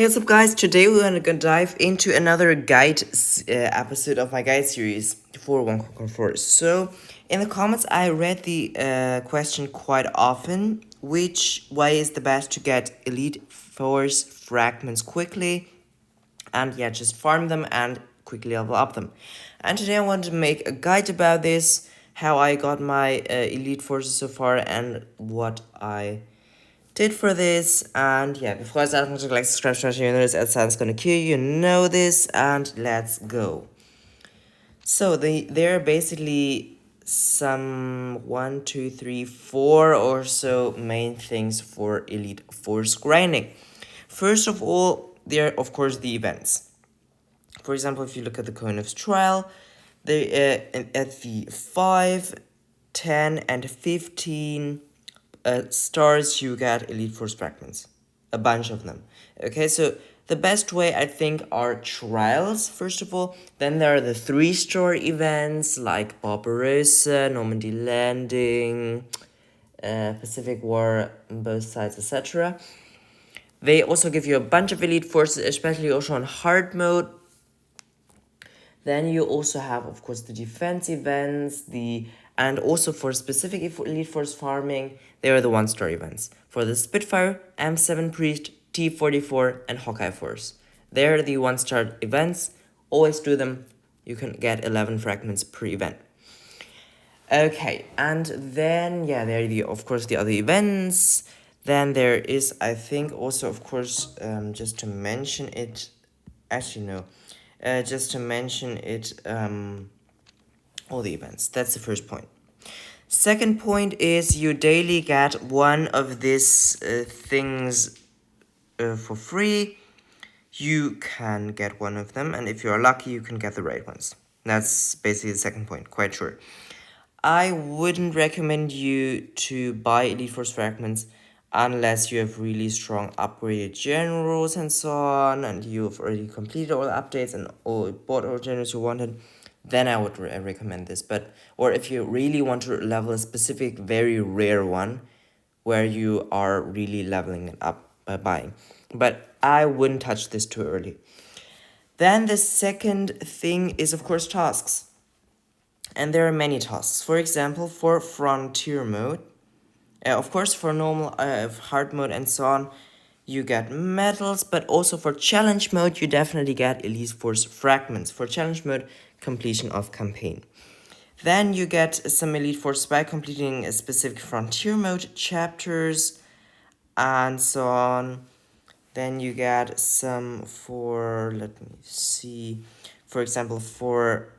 Hey, what's up guys? Today we're gonna dive into another guide episode of my guide series for One Conquer Force. So in the comments I read the question quite often, which way is the best to get elite force fragments quickly and just farm them and quickly level up them. And today I want to make a guide about this, how I got my elite forces so far and what I did for this. And before I start, I'm going to subscribe to my channel. You know this AdSense gonna kill you, know this, and let's go. So there are basically some 1, 2, 3, 4 or so main things for elite force grinding. First of all, there are of course the events. For example, if you look at the Coin of Trial, they at the 5, 10, and 15 stars you get elite force fragments, a bunch of them. Okay, so the best way I think are trials first of all. Then there are the 3-star events like Barbarossa, Normandy Landing, Pacific War on both sides, etc. They also give you a bunch of elite forces, especially also on hard mode. Then you also have, of course, the defense events, and also for specific elite force farming, there are the 1-star events. For the Spitfire, M7 Priest, T44, and Hawkeye Force. They're the 1-star events. Always do them. You can get 11 fragments per event. Okay, and then, there are, of course, the other events. Then there is, I think, also, of course, just to mention it, actually, no. Just to mention it, all the events. That's the first point. Second point is you daily get one of these things for free. You can get one of them, and if you are lucky, you can get the right ones. That's basically the second point, quite sure. I wouldn't recommend you to buy Elite Force fragments unless you have really strong upgraded generals and so on, and you've already completed all the updates and bought all generals you wanted. Then I would recommend this. Or if you really want to level a specific very rare one where you are really leveling it up by buying. But I wouldn't touch this too early. Then the second thing is, of course, tasks. And there are many tasks. For example, for frontier mode, of course, for normal hard mode and so on, you get medals, but also for challenge mode, you definitely get elite force fragments. For challenge mode, completion of campaign. Then you get some elite force by completing a specific frontier mode chapters and so on. Then you get some for, let me see, for example, for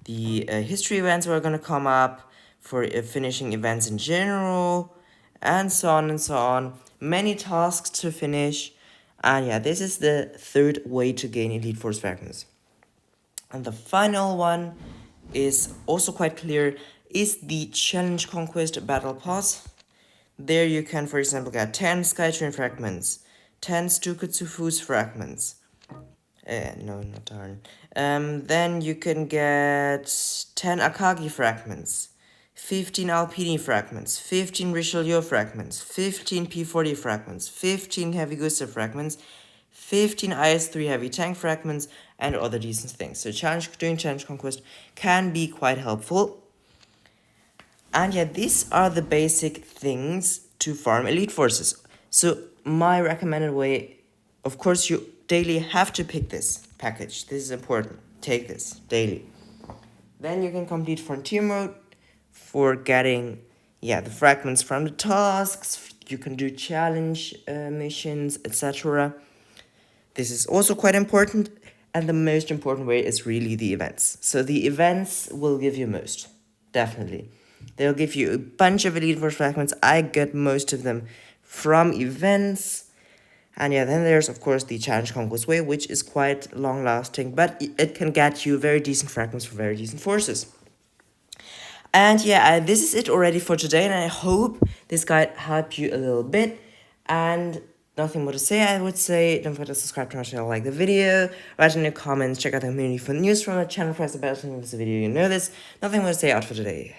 the history events are going to come up, for finishing events in general, and so on and so on. Many tasks to finish. And this is the third way to gain elite force fragments. And the final one is also quite clear, is the challenge conquest battle pass. There you can, for example, get 10 Skytrain fragments, 10 Stukatsu Fus fragments. No, not darn. Then you can get 10 Akagi fragments, 15 Alpini fragments, 15 Richelieu fragments, 15 P40 fragments, 15 Heavy Gustav fragments, 15 IS-3 heavy tank fragments, and other decent things. So doing challenge conquest can be quite helpful. And these are the basic things to farm elite forces. So my recommended way, of course, you daily have to pick this package. This is important. Take this daily. Then you can complete frontier mode for getting the fragments from the tasks. You can do challenge missions, etc. This is also quite important, and the most important way is really the events. So the events will give you most, definitely. They'll give you a bunch of elite force fragments. I get most of them from events. And then there's, of course, the challenge conquest way, which is quite long-lasting, but it can get you very decent fragments for very decent forces. And this is it already for today, and I hope this guide helped you a little bit. And nothing more to say, I would say. Don't forget to subscribe to my channel, like the video, write in the comments, check out the community for news from the channel, press the bell to this video, you know this. Nothing more to say out for today.